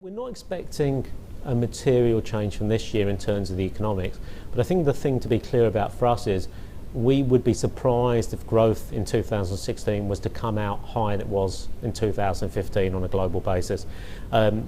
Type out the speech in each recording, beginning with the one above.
We're not expecting a material change from this year in terms of the economics, but I think the thing to be clear about for us is we would be surprised if growth in 2016 was to come out higher than it was in 2015 on a global basis,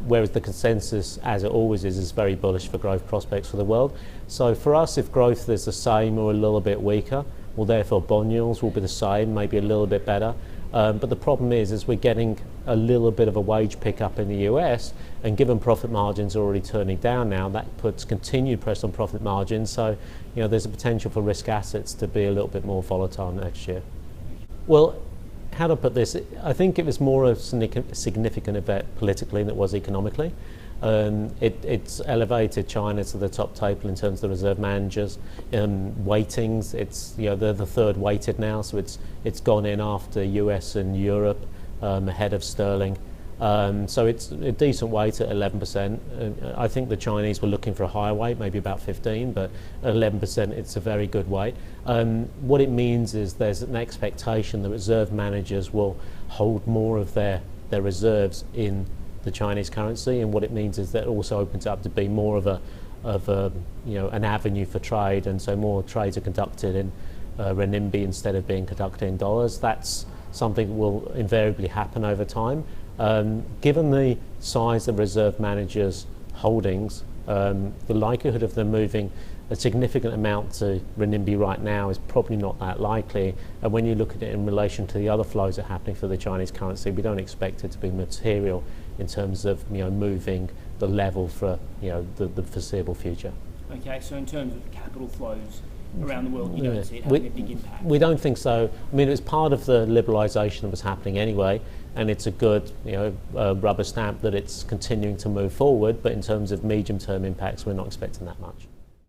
whereas the consensus, as it always is very bullish for growth prospects for the world. So for us, if growth is the same or a little bit weaker, well, therefore bond yields will be the same, maybe a little bit better. But the problem is we're getting a little bit of a wage pickup in the US, and given profit margins are already turning down now, that puts continued pressure on profit margins. So, there's a potential for risk assets to be a little bit more volatile next year. Well, how to put this? I think it was more a significant event politically than it was economically. It's elevated China to the top table in terms of the reserve managers weightings. It's they're the third weighted now, so it's gone in after US and Europe ahead of sterling. So it's a decent weight at 11%. I think the Chinese were looking for a higher weight, maybe about 15, but at 11% it's a very good weight. What it means is there's an expectation that reserve managers will hold more of their reserves in the Chinese currency, and what it means is that it also opens up to be more of an avenue for trade, and so more trades are conducted in Renminbi instead of being conducted in dollars. That's something that will invariably happen over time. Given the size of reserve managers' holdings, the likelihood of them moving a significant amount to Renminbi right now is probably not that likely. And when you look at it in relation to the other flows that are happening for the Chinese currency, we don't expect it to be material in terms of moving the level for the foreseeable future. Okay, so in terms of capital flows around the world, you don't see it having a big impact? We don't think so. I mean, it was part of the liberalisation that was happening anyway, and it's a good rubber stamp that it's continuing to move forward, but in terms of medium-term impacts, we're not expecting that much.